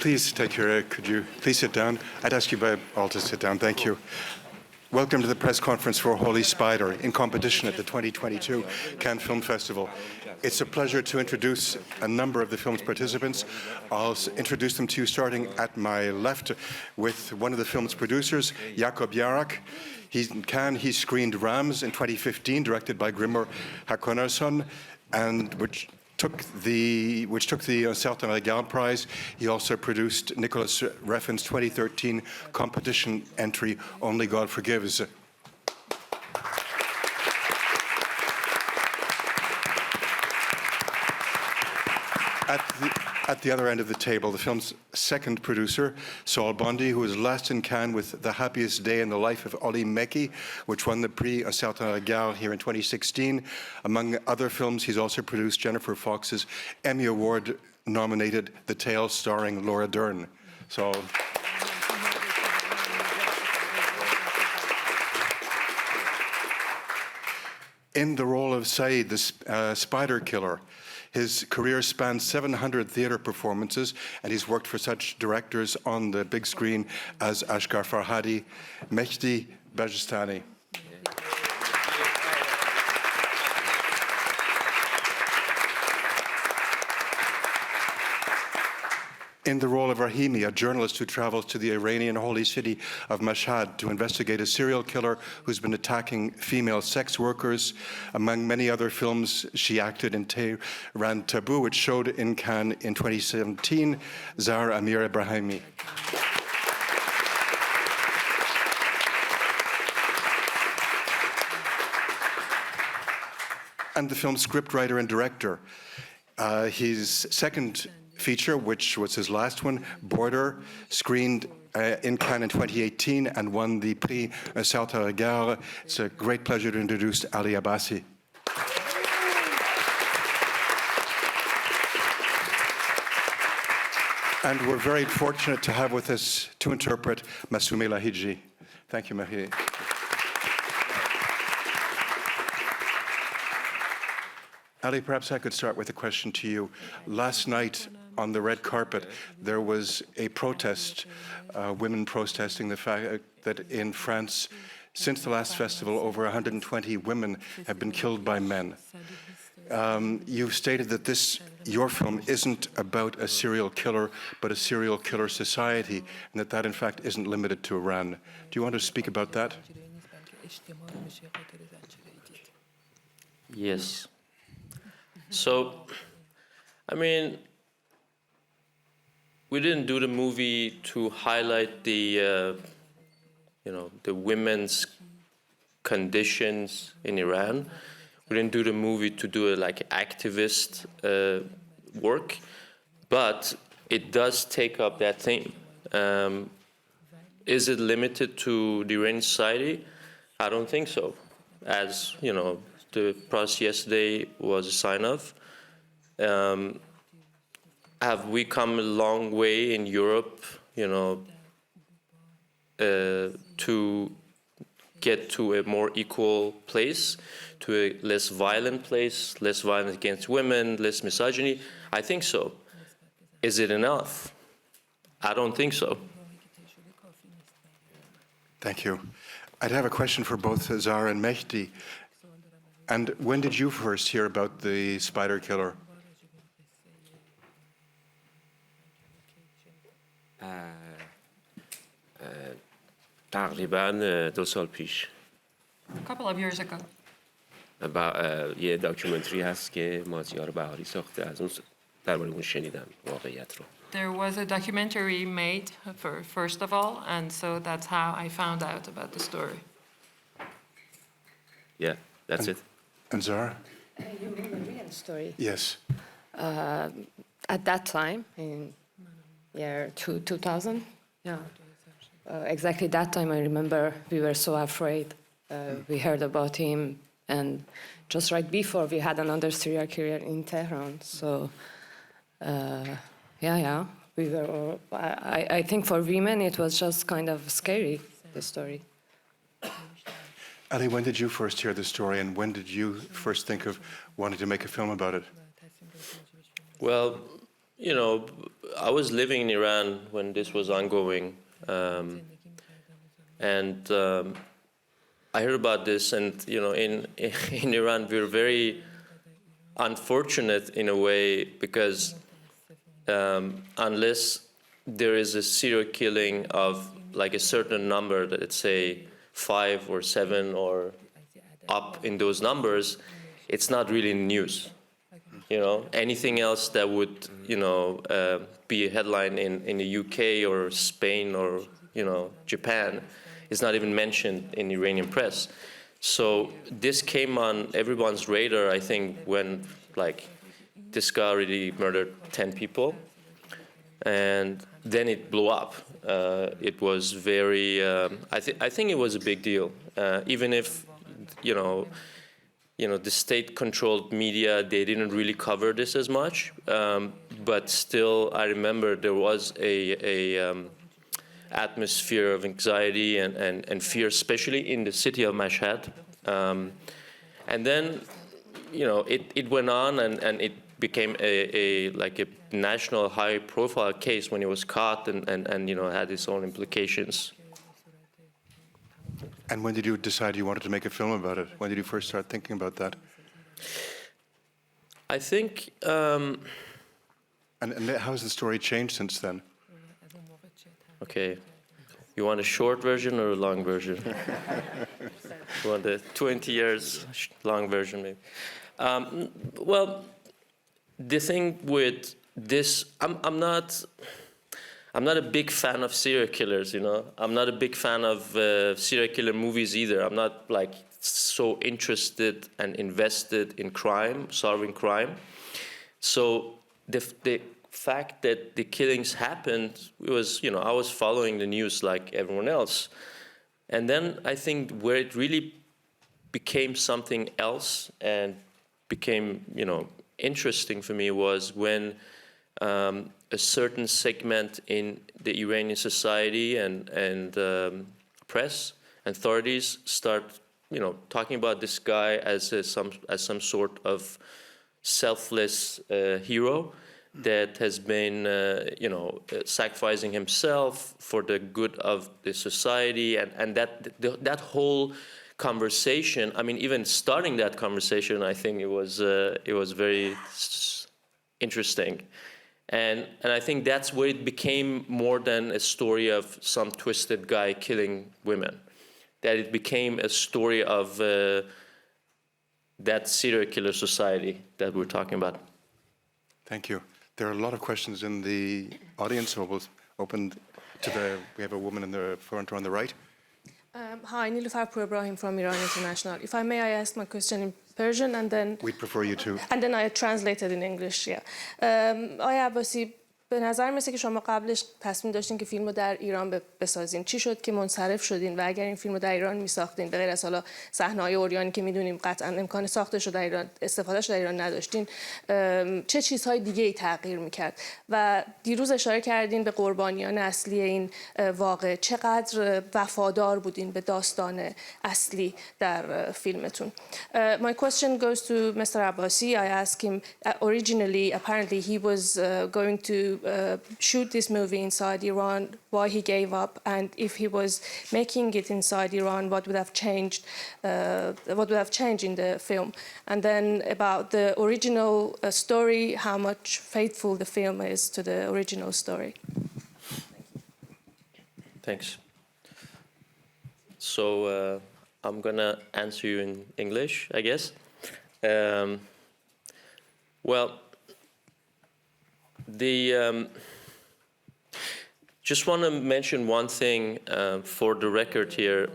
Please could you please sit down? I'd ask you all to sit down. Thank you. Welcome to the press conference for Holy Spider in competition at the 2022 Cannes Film Festival. It's a pleasure to introduce a number of the film's participants. I'll introduce them to you starting at my left with one of the film's producers, Jakob Jarak. In Cannes, he screened Rams in 2015, directed by Grimur Hakonarson, and which took the Certain Regard Prize. He also produced Nicholas Refn's 2013 competition entry, Only God Forgives. At the other end of the table, the film's second producer, Saul Bondy, who was last in Cannes with The Happiest Day in the Life of Olly Meki, which won the Prix Un Certain Regard here in 2016. Among other films, he's also produced Jennifer Fox's Emmy Award-nominated The Tale, starring Laura Dern. So, in the role of Saeed, the spider killer, his career spans 700 theatre performances, and he's worked for such directors on the big screen as Asghar Farhadi, Mehdi Bajestani. In the role of Rahimi, a journalist who travels to the Iranian holy city of Mashhad to investigate a serial killer who's been attacking female sex workers. Among many other films, she acted in Tehran Taboo, which showed in Cannes in 2017, Zahra Amir Ebrahimi. And the film's scriptwriter and director. His second feature, which was his last one, Border, screened in Cannes in 2018 and won the Prix Un Certain Regard. It's a great pleasure to introduce Ali Abbasi. And we're very fortunate to have with us to interpret Masoumi Lahiji. Thank you, Mahi. Ali, perhaps I could start with a question to you. Last night on the red carpet, there was a protest, women protesting the fact that in France, since the last festival, over 120 women have been killed by men. You've stated that your film isn't about a serial killer, but a serial killer society, and that in fact isn't limited to Iran. Do you want to speak about that? Yes. So, I mean, we didn't do the movie to highlight the women's conditions in Iran. We didn't do the movie to do it like activist work, but it does take up that theme. Is it limited to the Iranian society? I don't think so. As you know, the protest yesterday was a sign of. Have we come a long way in Europe, to get to a more equal place, to a less violent place, less violence against women, less misogyny? I think so. Is it enough? I don't think so. Thank you. I'd have a question for both Zahra and Mehdi. And when did you first hear about the spider killer? تقریباً 2 سال پیش. A couple of years ago. یه داکیومنتری هست که مازیار بهاری ساخته، از اون درباره اون شنیدم واقعیت رو. There was a documentary made first of all, and so that's how I found out about the story. Yeah, that's it. And Zahra? You mean the real story? Yes. At that time, in year 2000, yeah. Exactly that time, I remember we were so afraid. We heard about him, and just right before we had another serial killer in Tehran. So, we were. I think for women it was just kind of scary, the story. Ali, when did you first hear the story, and when did you first think of wanting to make a film about it? Well, I was living in Iran when this was ongoing, and I heard about this, and in Iran we're very unfortunate in a way because unless there is a serial killing of like a certain number, let's say 5 or 7 or up in those numbers, it's not really news. Anything else that would be a headline in the UK or Spain or Japan is not even mentioned in Iranian press. So this came on everyone's radar, I think, when like this guy already murdered 10 people, and then it blew up. It was very. I think it was a big deal, even if the state-controlled media, they didn't really cover this as much. But still, I remember there was a atmosphere of anxiety and fear, especially in the city of Mashhad. And then, it went on and it became a national high-profile case when it was caught and had its own implications. And when did you decide you wanted to make a film about it? When did you first start thinking about that? I think. And how has the story changed since then? Okay. You want a short version or a long version? You want the 20 years long version, maybe? Well, the thing with this, I'm not a big fan of serial killers, I'm not a big fan of serial killer movies either. I'm not like so interested and invested in crime, solving crime. So the fact that the killings happened, it was, I was following the news like everyone else. And then I think where it really became something else and became, interesting for me was when a certain segment in the Iranian society and press authorities start, talking about this guy as some sort of selfless hero that has been, sacrificing himself for the good of the society, and that whole conversation. I mean, even starting that conversation, I think it was very interesting, and I think that's where it became more than a story of some twisted guy killing women. That it became a story of that serial killer society that we're talking about. Thank you. There are a lot of questions in the audience, so we'll open to we have a woman in the front row on the right. Hi, Nilufar Pur Ibrahim from Iran International. If I may, I ask my question in Persian and then... We'd prefer you to. And then I translated in English, yeah. آیا عباسی به نظر مثل که شما قبلش تصمیم داشتین که فیلمو در ایران بسازین. چی شد که منصرف شدین و اگر این فیلمو در ایران میساختین به غیر از حالا صحنه‌های اوریانی که میدونیم قطعا امکان ساختش رو در ایران استفادهش در ایران نداشتین، چه چیزهای دیگه ای تغییر میکرد؟ و دیروز اشاره کردین به قربانیان اصلی این واقعه، چقدر وفادار بودین به داستان اصلی در فیلمتون؟ My question goes to Mr. Abbasi. I asked him originally, apparently he was going to shoot this movie inside Iran, why he gave up, and if he was making it inside Iran, what would have changed in the film? And then about the original story, how much faithful the film is to the original story. Thanks. So I'm gonna answer you in English, I guess. Well, just want to mention one thing for the record here.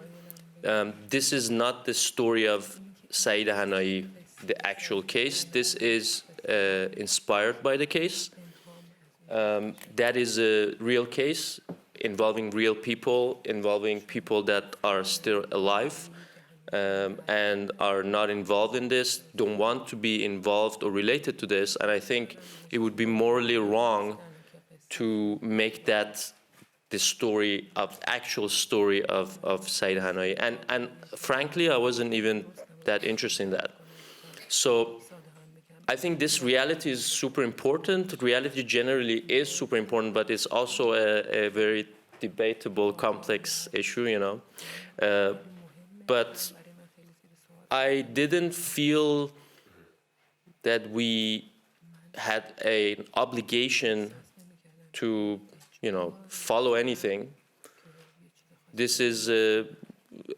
This is not the story of Saeeda Hanai, the actual case. This is inspired by the case. That is a real case involving real people, involving people that are still alive and are not involved in this, don't want to be involved or related to this. And I think it would be morally wrong to make that the story of actual story of Saeeda Hanai. And frankly, I wasn't even that interested in that. So I think this reality is super important. Reality generally is super important, but it's also a very debatable, complex issue, you know. But I didn't feel that we had an obligation to, you know, follow anything. This is a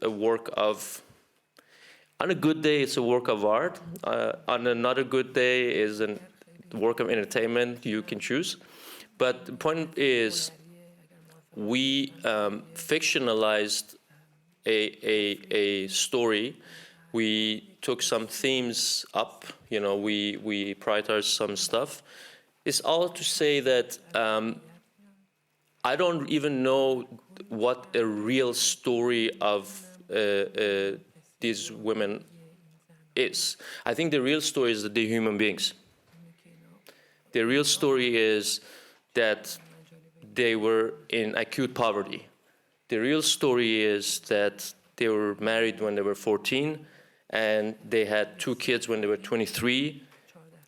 work of, on a good day, it's a work of art. On another good day is a work of entertainment you can choose. But the point is, we fictionalized a story. We took some themes up, you know, we prioritized some stuff. It's all to say that I don't even know what a real story of these women is. I think the real story is that they're human beings. The real story is that they were in acute poverty. The real story is that they were married when they were 14, and they had 2 kids when they were 23,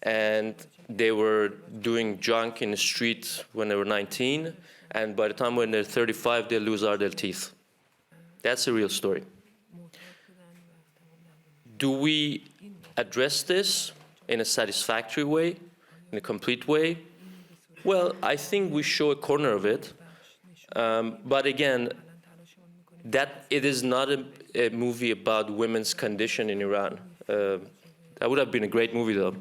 and they were doing junk in the street when they were 19, and by the time when they're 35, they lose all their teeth. That's the real story. Do we address this in a satisfactory way, in a complete way? Well, I think we show a corner of it, but again, that it is not a movie about women's condition in Iran. That would have been a great movie, though.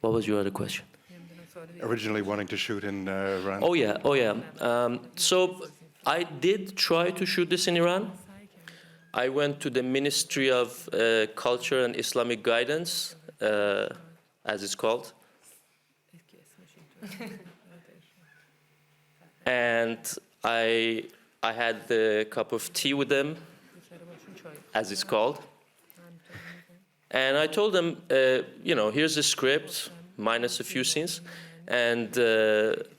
What was your other question? Originally wanting to shoot in Iran. Oh yeah. So I did try to shoot this in Iran. I went to the Ministry of Culture and Islamic Guidance, as it's called. And I had a cup of tea with them, as it's called. And I told them, you know, here's the script, minus a few scenes. And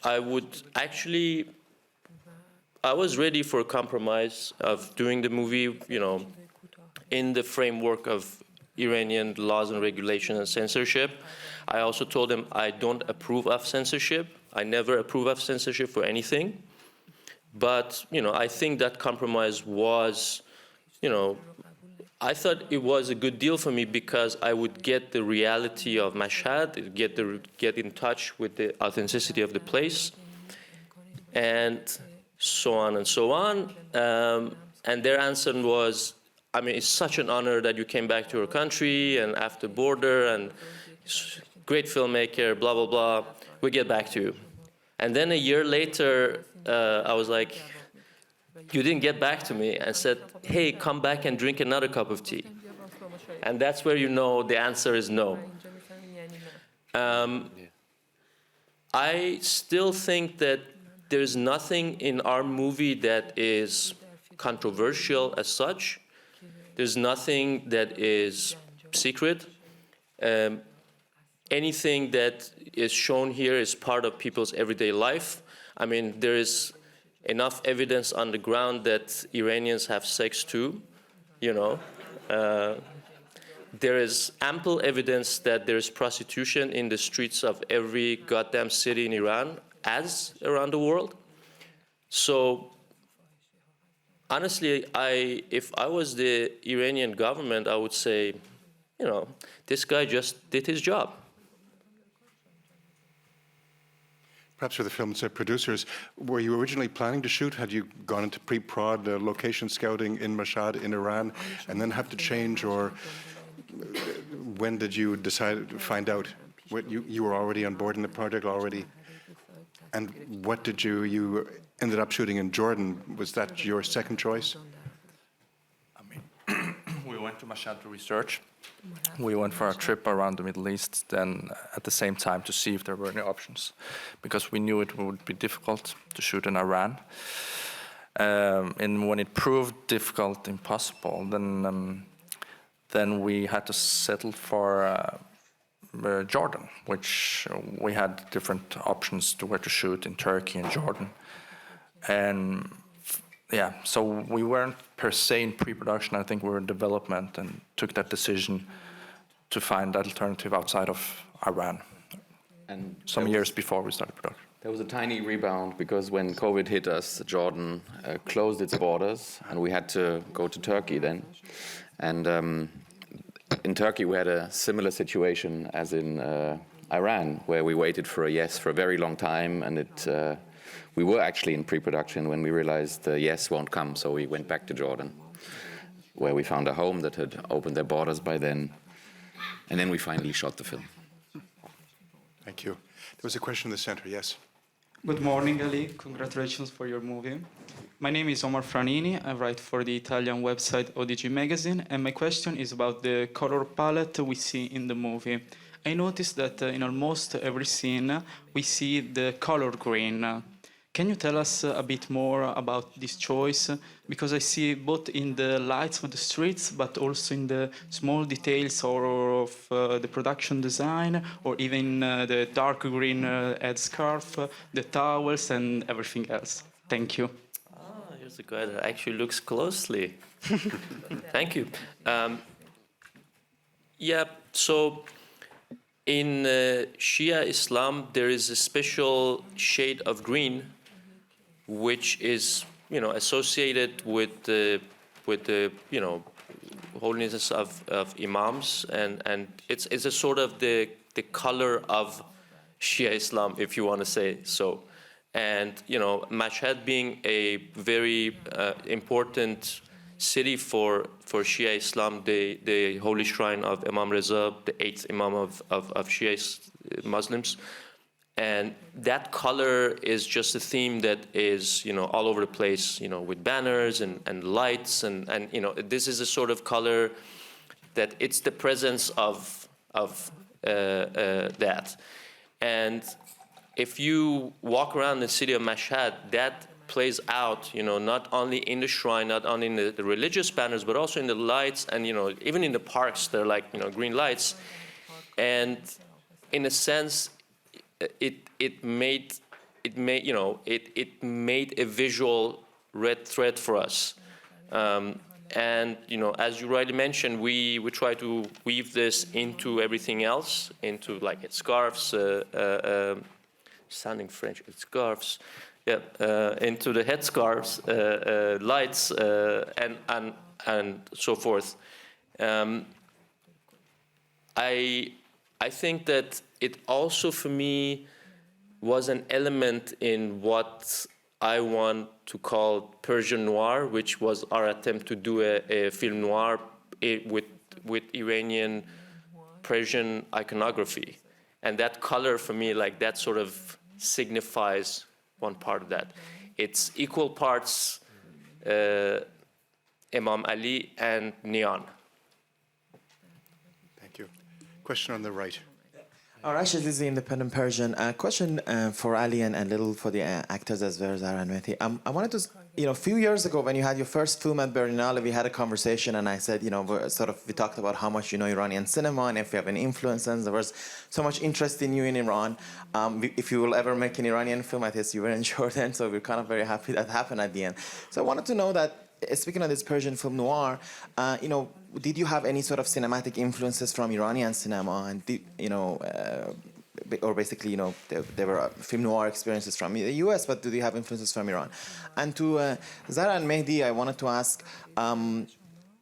I was ready for a compromise of doing the movie, you know, in the framework of Iranian laws and regulations and censorship. I also told them I don't approve of censorship. I never approve of censorship for anything. But, you know, I think that compromise was, you know, I thought it was a good deal for me because I would get the reality of Mashhad, get in touch with the authenticity of the place, and so on and so on. And their answer was, I mean, it's such an honor that you came back to your country and after border and great filmmaker, blah, blah, blah. We'll get back to you. And then a year later, I was like, you didn't get back to me, and said, hey, come back and drink another cup of tea. And that's where you know the answer is no. I still think that there's nothing in our movie that is controversial as such. There's nothing that is secret. Anything that is shown here is part of people's everyday life. I mean, there is enough evidence on the ground that Iranians have sex too, you know. There is ample evidence that there is prostitution in the streets of every goddamn city in Iran, as around the world. So honestly, if I was the Iranian government, I would say, you know, this guy just did his job. Perhaps for the film's producers, were you originally planning to shoot? Had you gone into pre-prod location scouting in Mashhad in Iran and then have to change, or when did you find out? You were already on board in the project already? And what did you ended up shooting in Jordan? Was that your second choice? I mean, we went to Mashhad to research. We went for a trip around the Middle East, then at the same time to see if there were any options, because we knew it would be difficult to shoot in Iran. And when it proved difficult, impossible, then we had to settle for Jordan, which we had different options to where to shoot in Turkey and Jordan. And yeah, so we weren't per se in pre-production. I think we were in development and took that decision to find that alternative outside of Iran And some years before we started production. there was a tiny rebound because when COVID hit us, Jordan closed its borders and we had to go to Turkey then. And in Turkey, we had a similar situation as in Iran, where we waited for a yes for a very long time, and we were actually in pre-production when we realized the yes won't come, so we went back to Jordan, where we found a home that had opened their borders by then, and then we finally shot the film. Thank you. There was a question in the center, yes. Good morning, Ali. Congratulations for your movie. My name is Omar Franini. I write for the Italian website ODG Magazine, and my question is about the color palette we see in the movie. I noticed that in almost every scene we see the color green. Can you tell us a bit more about this choice? Because I see both in the lights of the streets, but also in the small details of the production design, or even the dark green headscarf, the towels, and everything else. Thank you. Here's a guy that actually looks closely. Thank you. Yeah, so in Shia Islam, there is a special shade of green, which is, associated with the holiness of imams, and it's a sort of the color of Shia Islam, if you want to say so. And Mashhad being a very important city for Shia Islam, the holy shrine of Imam Reza, the 8th Imam of Shia Muslims. And that color is just a theme that is, all over the place, with banners and lights, and this is a sort of color that it's the presence of that. And if you walk around the city of Mashhad, that plays out, not only in the shrine, not only in the religious banners, but also in the lights, and even in the parks, they're like green lights, and in a sense, it made a visual red thread for us, and as you rightly mentioned, we try to weave this into everything else, into like scarves, sounding French, scarves, yeah, into the headscarves, lights, and so forth. I think that it also, for me, was an element in what I want to call Persian noir, which was our attempt to do a film noir with Iranian Persian iconography. And that color, for me, like that sort of signifies one part of that. It's equal parts Imam Ali and neon. Thank you. Question on the right. Rashid is the Independent Persian. Question for Ali and a little for the actors as well, Zara and Mehdi. I wanted to, a few years ago when you had your first film at Berlinale, we had a conversation and I said, we talked about how much you know Iranian cinema and if you have any influences. There was so much interest in you in Iran. If you will ever make an Iranian film, I guess you were in Jordan, so we're kind of very happy that happened at the end. So I wanted to know that, speaking of this Persian film noir, did you have any sort of cinematic influences from Iranian cinema, and or basically, there were film noir experiences from the US, but do you have influences from Iran? And to Zara and Mehdi, I wanted to ask,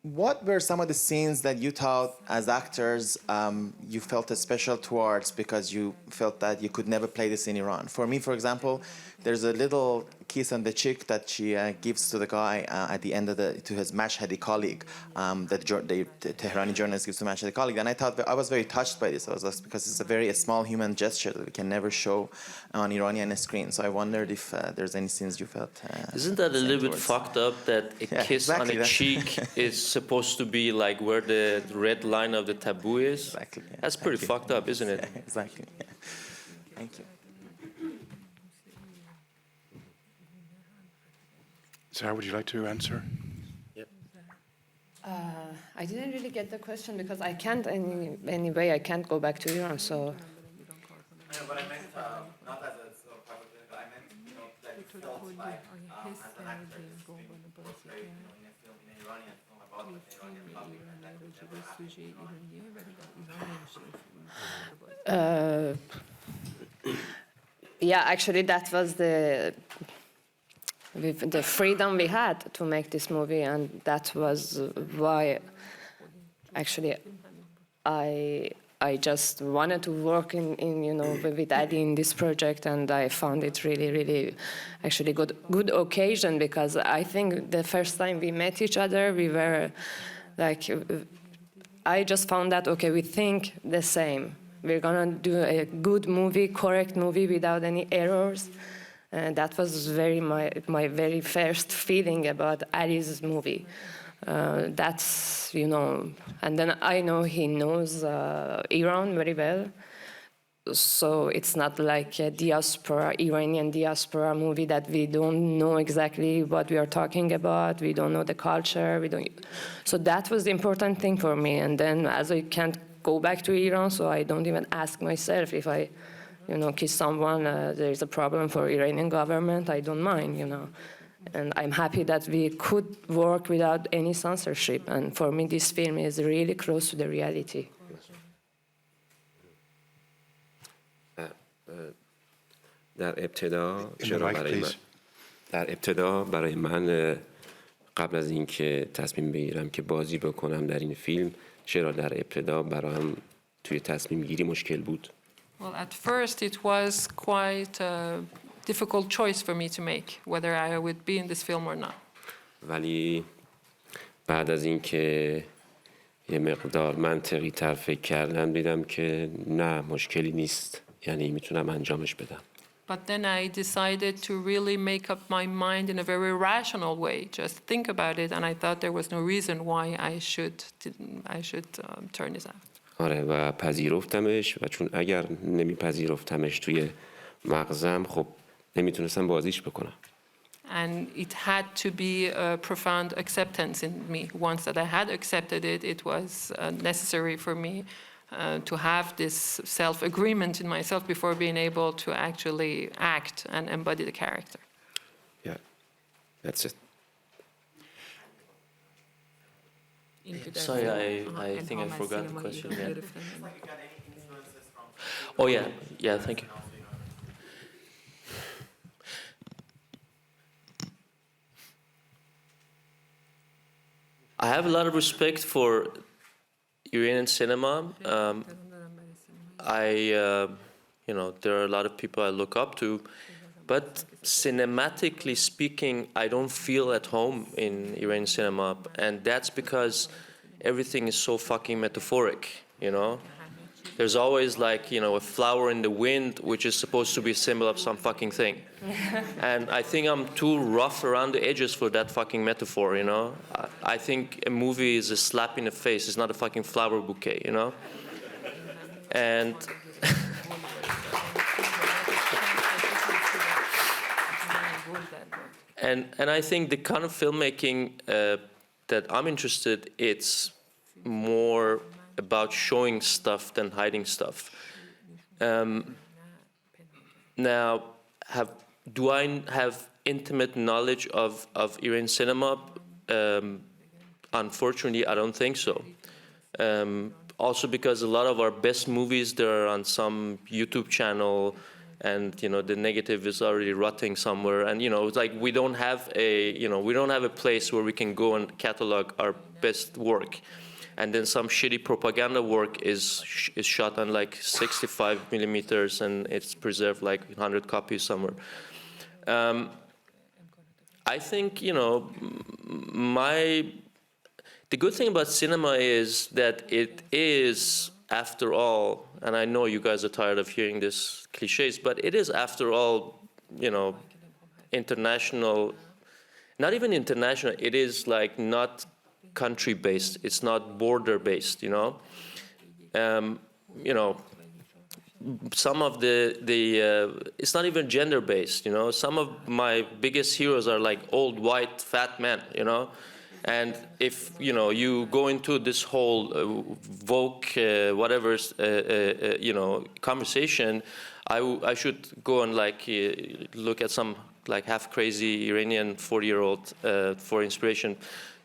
what were some of the scenes that you thought, as actors, you felt special towards because you felt that you could never play this in Iran? For me, for example, there's a little kiss on the cheek that she gives to the guy at the end of to his Mashhadi colleague, that the Tehrani journalist gives to Mashhadi colleague. And I was very touched by this. Because it's a very small human gesture that we can never show on Iranian screen. So I wondered if there's any scenes you felt. Isn't that a little bit fucked up that a kiss exactly on a cheek is supposed to be like where the red line of the taboo is? Exactly. Yeah. That's pretty fucked up, isn't it? Yeah, exactly. Yeah. Thank you. Sarah, would you like to answer? I didn't really get the question because I can't anyway. I can't go back to Iran, so. But I meant not as a sort of public, but I meant that you felt Yeah, actually, that was the freedom we had to make this movie, and that was why, actually, I just wanted to work in with Ali in this project, and I found it really, actually good occasion, because I think the first time we met each other, we were like, I just found that, okay, we think the same. We're gonna do a good movie, correct movie without any errors. And that was my very first feeling about Ali's movie. That's, and then I know he knows Iran very well. So it's not like a Iranian diaspora movie that we don't know exactly what we are talking about. We don't know the culture. So that was the important thing for me. And then as I can't go back to Iran, so I don't even ask myself if I, kiss someone, there's a problem for Iranian government, I don't mind, And I'm happy that we could work without any censorship. And for me, this film is really close to the reality. در ابتدا In the mic, please. برای من قبل از اینکه تصمیم بگیرم که بازی بکنم در این فیلم، چرا در ابتدا برایم توی تصمیم گیری مشکل بود. Well, at first it was quite a difficult choice for me to make, whether I would be in this film or not. ولی بعد از اینکه یه مقدار منطقی تر فکر کردم دیدم که نه، مشکلی نیست، یعنی میتونم انجامش بدم. But then I decided to really make up my mind in a very rational way, just think about it, and I thought there was no reason why I should turn this out. آره، و پذیرفتمش، و چون اگر نمیپذیرفتمش توی مغزم، خب نمیتونستم بازیش بکنم. And it had to be a profound acceptance in me. Once that I had accepted it, it was necessary for me to have this self-agreement in myself before being able to actually act and embody the character. Yeah, that's it. Sorry, I think I forgot the question again. Oh, yeah, thank you. I have a lot of respect for Iranian cinema. There are a lot of people I look up to, but cinematically speaking, I don't feel at home in Iranian cinema, and that's because everything is so fucking metaphoric, There's always a flower in the wind, which is supposed to be a symbol of some fucking thing. And I think I'm too rough around the edges for that fucking metaphor, I think a movie is a slap in the face. It's not a fucking flower bouquet, And and I think the kind of filmmaking that I'm interested, it's more about showing stuff than hiding stuff. Now, do I have intimate knowledge of Iranian cinema? Unfortunately, I don't think so. Also because a lot of our best movies, they're on some YouTube channel, and the negative is already rotting somewhere, and it's like we don't have a place where we can go and catalog our best work. And then some shitty propaganda work is shot on 65 millimeters, and it's preserved 100 copies somewhere. I think the good thing about cinema is that it is, after all, and I know you guys are tired of hearing this cliches, but it is, after all, international. Not even international. It is not country-based. It's not border-based. Some of it's not even gender-based. Some of my biggest heroes are old white fat men. And if you go into this whole woke conversation, I should go and look at some like half crazy Iranian 40-year-old for inspiration.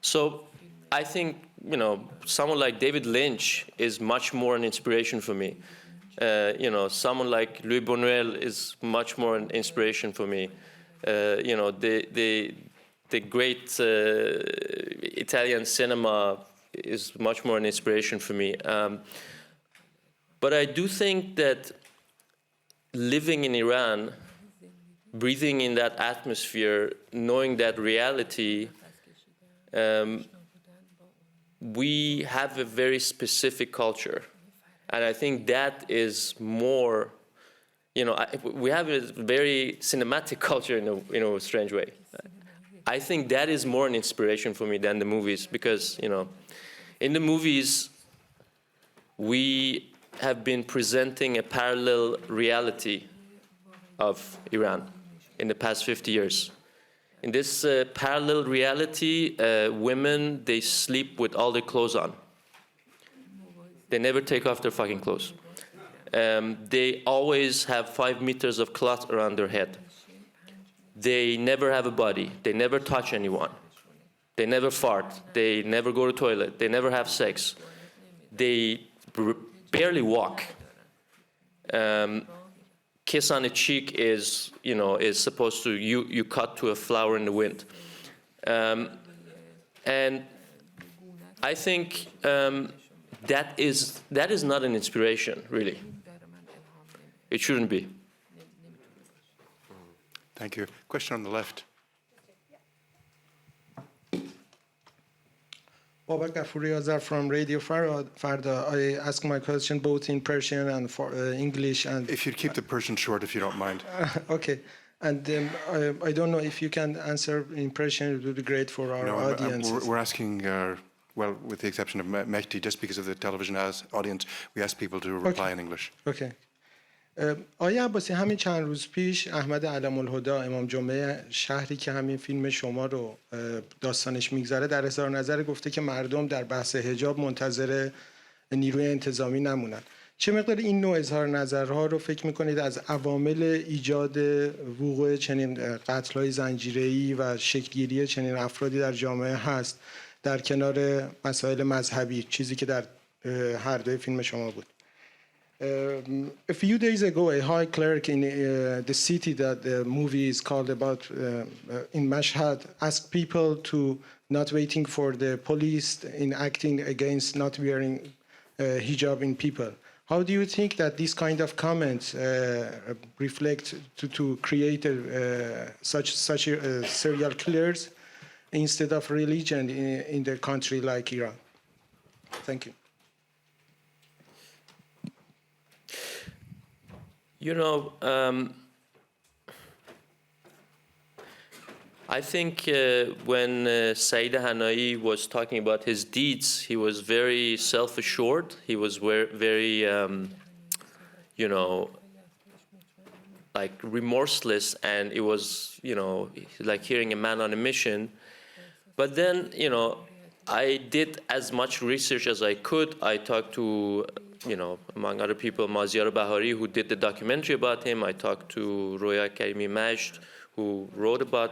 So I think, you know, someone like David Lynch is much more an inspiration for me. You know, someone like Louis Buñuel is much more an inspiration for me. You know, the great Italian cinema is much more an inspiration for me. But I do think that living in Iran, breathing in that atmosphere, knowing that reality, we have a very specific culture. And I think that is more, you know, we have a very cinematic culture in a strange way. I think that is more an inspiration for me than the movies, because, you know, in the movies, we have been presenting a parallel reality of Iran in the past 50 years. In this parallel reality, women, they sleep with all their clothes on. They never take off their fucking clothes. They always have 5 meters of cloth around their head. They never have a body. They never touch anyone. They never fart. They never go to the toilet. They never have sex. They barely walk. Kiss on the cheek is, you know, is supposed to, you cut to a flower in the wind. And I think that is not an inspiration, really. It shouldn't be. Thank you. Question on the left. Babak Ghafouri Azar from Radio Farda. I ask my question both in Persian and English. And if you'd keep the Persian short, if you don't mind. Okay. And I don't know if you can answer in Persian. It would be great for our audience. We're asking, well, with the exception of Mehdi, just because of the television audience, we ask people to reply in English. Okay. آیا عباسی همین چند روز پیش احمد علم الهدا امام جمعه شهری که همین فیلم شما رو داستانش میگذره در اظهار نظر گفته که مردم در بحث حجاب منتظر نیروی انتظامی نمونن. چه مقدار این نوع اظهار نظرها رو فکر میکنید از عوامل ایجاد وقوع چنین قتل‌های زنجیره‌ای و شکل‌گیری چنین افرادی در جامعه هست در کنار مسائل مذهبی، چیزی که در هر دوی فیلم شما بود؟ A few days ago, a high clerk in the city that the movie is called about in Mashhad asked people to not waiting for the police in acting against not wearing hijab in people. How do you think that these kind of comments reflect to create such serial killers instead of religion in the country like Iran? Thank you. You know, I think when Saeed Hanai was talking about his deeds, he was very self-assured. He was very, you know, like remorseless, and it was, you know, like hearing a man on a mission. But then, you know, I did as much research as I could. I talked to, you know, among other people, Maziar Bahari, who did the documentary about him. I talked to Roya Karimi Majd, who wrote about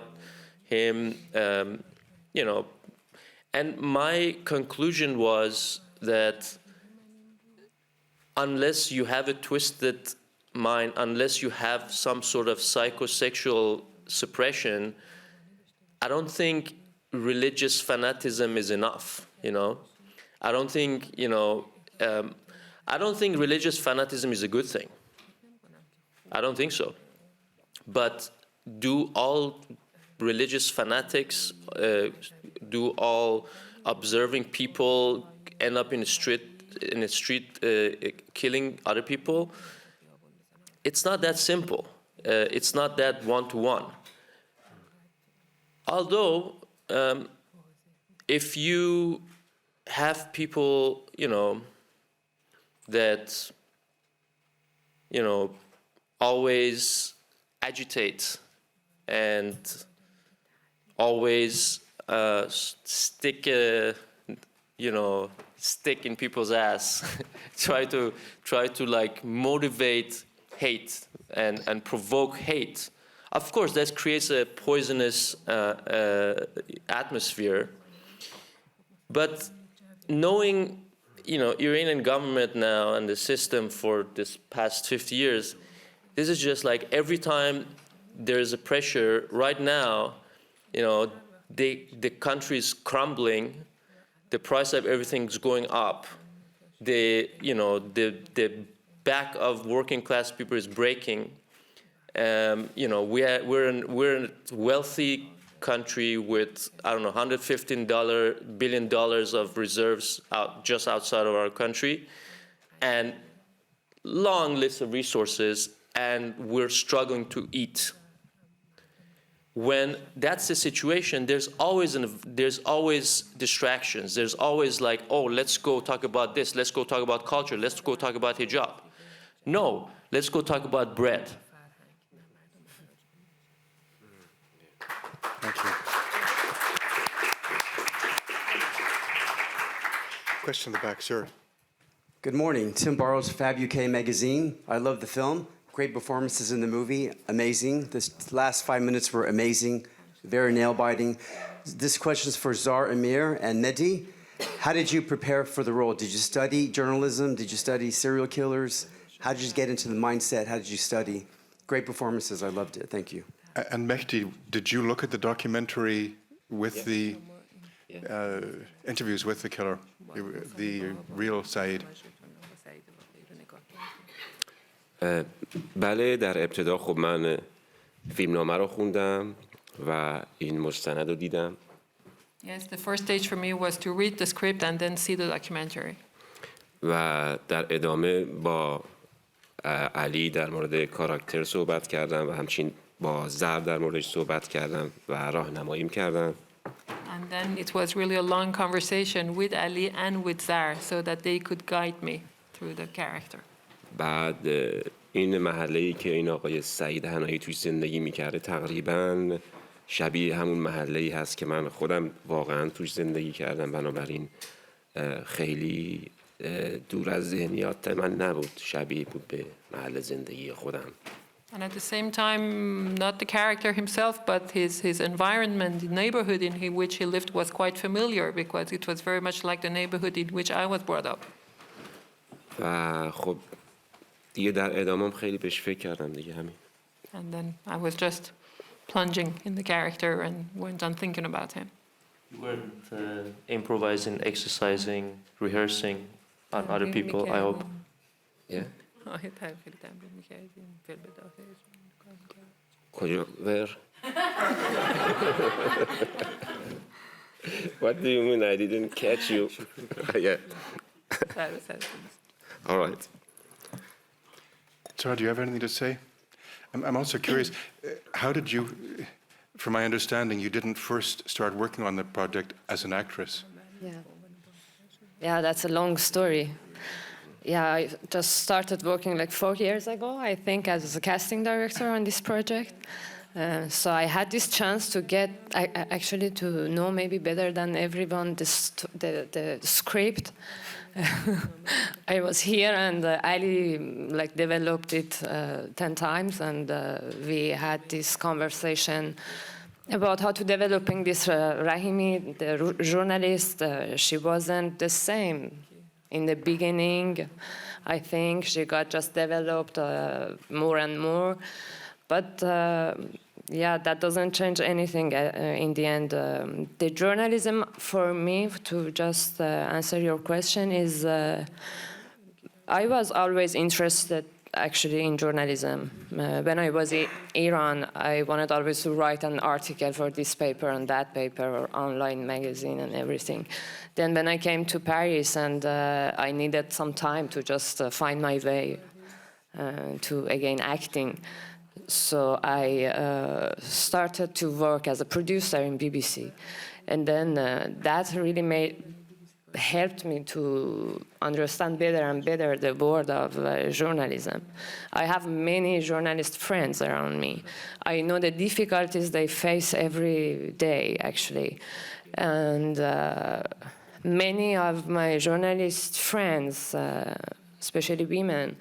him, you know. And my conclusion was that unless you have a twisted mind, unless you have some sort of psychosexual suppression, I don't think religious fanaticism is enough, you know. I don't think, you know, I don't think religious fanaticism is a good thing. I don't think so. But do all religious fanatics, do all observing people end up in a street killing other people? It's not that simple. It's not that one-to-one. Although, if you have people, you know, that, you know, always agitate and always stick in people's ass, try to like motivate hate and provoke hate. Of course, that creates a poisonous atmosphere. But knowing, Iranian government now and the system for this past 50 years, this is just like every time there is a pressure. Right now, the country is crumbling, the price of everything is going up, the back of working class people is breaking. We're in a wealthy country with, $115 billion of reserves just outside of our country, and long list of resources, and we're struggling to eat. When that's the situation, there's always distractions. There's always like, oh, let's go talk about this. Let's go talk about culture. Let's go talk about hijab. No, let's go talk about bread. Thank you. Question in the back, sir. Good morning. Tim Barrows, Fab UK Magazine. I love the film. Great performances in the movie. Amazing. This last 5 minutes were amazing. Very nail-biting. This question is for Zar Amir and Mehdi. How did you prepare for the role? Did you study journalism? Did you study serial killers? How did you get into the mindset? How did you study? Great performances. I loved it. Thank you. And Mehdi, did you look at the documentary with the interviews with the killer, the real Saeed? بله، در ابتدا خب من فیلمنامه رو خوندم و این مستند رو دیدم. Yes, the first stage for me was to read the script and then see the documentary. و در ادامه با علی در مورد کاراکتر صحبت کردم و همچنین با زر در موردش صحبت کردم و راهنماییم کردم. And then it was really a long conversation with Ali and with Zar so that they could guide me through the character. بعد این محله‌ای که این آقای سعید حنایی توش زندگی می‌کرده تقریباً شبیه همون محله‌ای هست که من خودم واقعاً توش زندگی کردم، بنابراین خیلی دور از ذهنیات من نبود، شبیه بود به محل زندگی خودم. And at the same time, not the character himself, but his environment, the neighborhood in which he lived was quite familiar because it was very much like the neighborhood in which I was brought up. و خب دیگه در ادامم خیلی بهش فکر کردم دیگه همین. And then I was just plunging in the character and went on thinking about him. You weren't improvising, exercising, rehearsing on other people, I hope. Yeah. کجا where? What do you mean? I didn't catch you. Yeah. All right. Sarah, do you have anything to say? I'm also curious, how did you, from my understanding, you didn't first start working on the project as an actress? Yeah, that's a long story. Yeah, I just started working like 4 years ago, I think, as a casting director on this project. So I had this chance to get, actually to know maybe better than everyone the script. I was here and Ali developed it 10 times, and we had this conversation about how to developing this Rahimi, the journalist. She wasn't the same in the beginning. I think she got just developed more and more, but yeah, that doesn't change anything in the end. The journalism, for me, to just answer your question, is I was always interested actually in journalism. When I was in Iran, I wanted always to write an article for this paper and that paper or online magazine and everything. Then when I came to Paris and I needed some time to just find my way to, again, acting. So I started to work as a producer in BBC. And then that really helped me to understand better and better the world of journalism. I have many journalist friends around me. I know the difficulties they face every day, actually. And many of my journalist friends, especially women,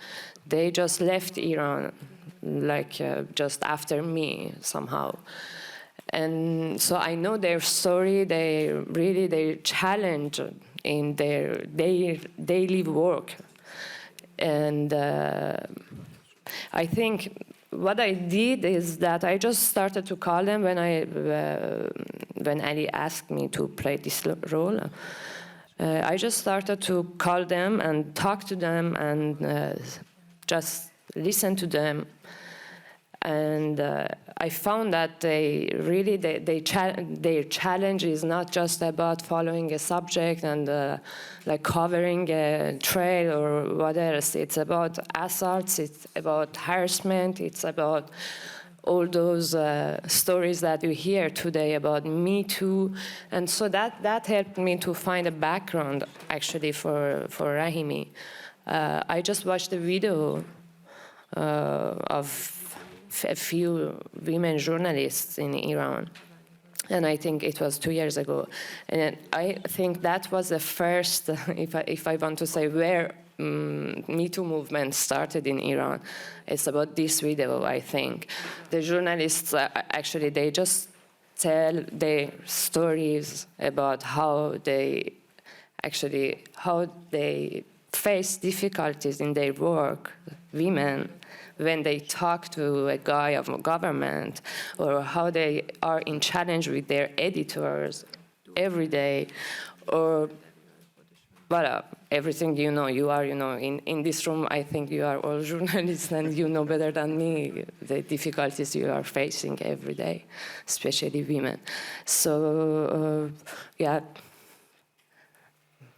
they just left Iran just after me somehow. And so I know their story. They challenge in their daily work. And I think what I did is that I just started to call them when Ali asked me to play this role. I just started to call them and talk to them and just listen to them. And I found that their challenge is not just about following a subject and like covering a trail or what else. It's about assaults, it's about harassment, it's about all those stories that you hear today about Me Too. And so that helped me to find a background, actually, for Rahimi. I just watched a video of a few women journalists in Iran, and I think it was 2 years ago. And I think that was the first, if I want to say, where Me Too movement started in Iran. It's about this video, I think. The journalists, actually, they just tell their stories about how they face difficulties in their work, women, when they talk to a guy of government, or how they are in challenge with their editors every day, or everything you are, in this room, I think you are all journalists and you know better than me the difficulties you are facing every day, especially women. So,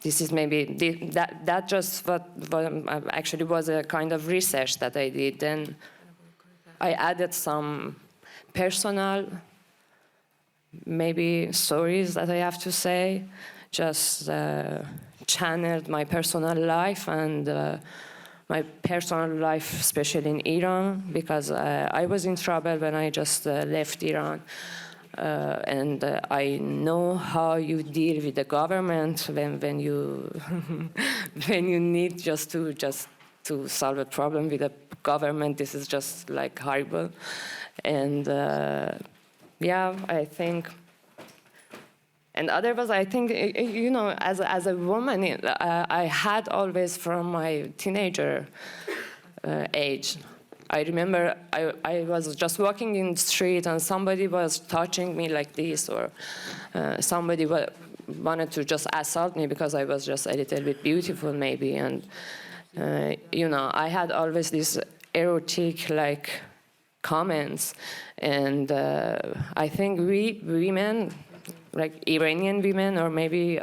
this is maybe, that just what actually was a kind of research that I did. Then I added some personal, maybe stories that I have to say, just channeled my personal life and my personal life, especially in Iran, because I was in trouble when I just left Iran. And I know how you deal with the government when you when you need just to solve a problem with the government. This is just like horrible. And I think. And otherwise, I think, as a woman, I had always from my teenager age. I remember I was just walking in the street and somebody was touching me like this, or somebody wanted to just assault me because I was just a little bit beautiful, maybe. And, I had always these erotic, comments. And I think we women, like Iranian women, or maybe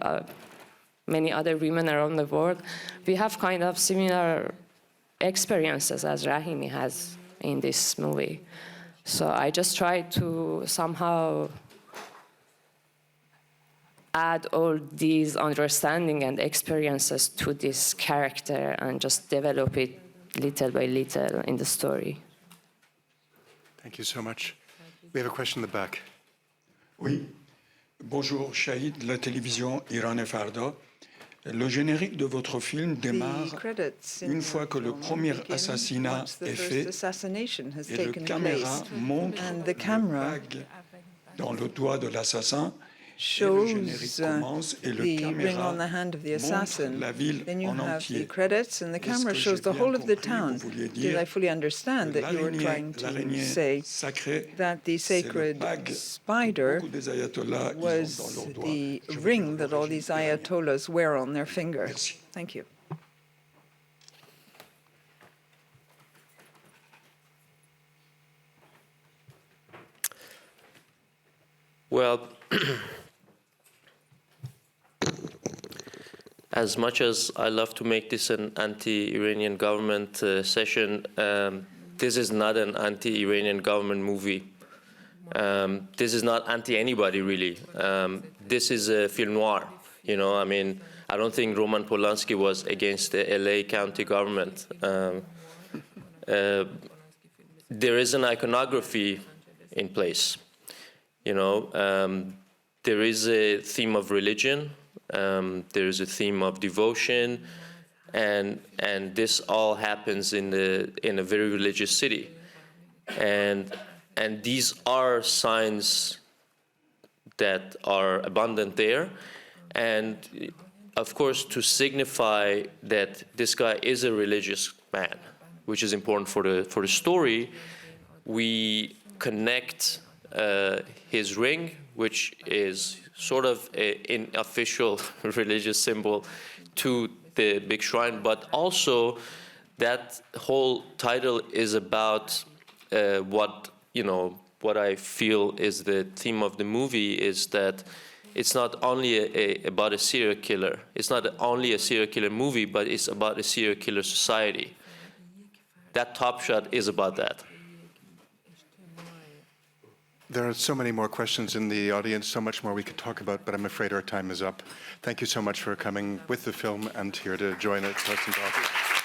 many other women around the world, we have kind of similar experiences as Rahimi has in this movie. So I just tried to somehow add all these understanding and experiences to this character and just develop it little by little in the story. Thank you so much. We have a question in the back. Oui. Bonjour, Shahid de la télévision Iran et Farda. Le générique de votre film démarre une fois que le premier assassinat est fait et la caméra montre le bague dans le doigt de l'assassin. Shows the ring on the hand of the assassin. Then you have the credits, and the camera shows the whole of the town. Did I fully understand that you were trying to say that the sacred spider was the ring that all these ayatollahs wear on their finger? Thank you. Well, as much as I love to make this an anti-Iranian government session, this is not an anti-Iranian government movie. This is not anti-anybody, really. This is a film noir, I don't think Roman Polanski was against the LA County government. There is an iconography in place, there is a theme of religion. There is a theme of devotion, and this all happens in a very religious city. and these are signs that are abundant there, and of course to signify that this guy is a religious man, which is important for the story. We connect his ring, which is sort of an official religious symbol, to the big shrine, but also that whole title is about what I feel is the theme of the movie, is that it's not only about a serial killer. It's not only a serial killer movie, but it's about a serial killer society. That Top Shot is about that. There are so many more questions in the audience, so much more we could talk about, but I'm afraid our time is up. Thank you so much for coming with the film and here to join us and talk.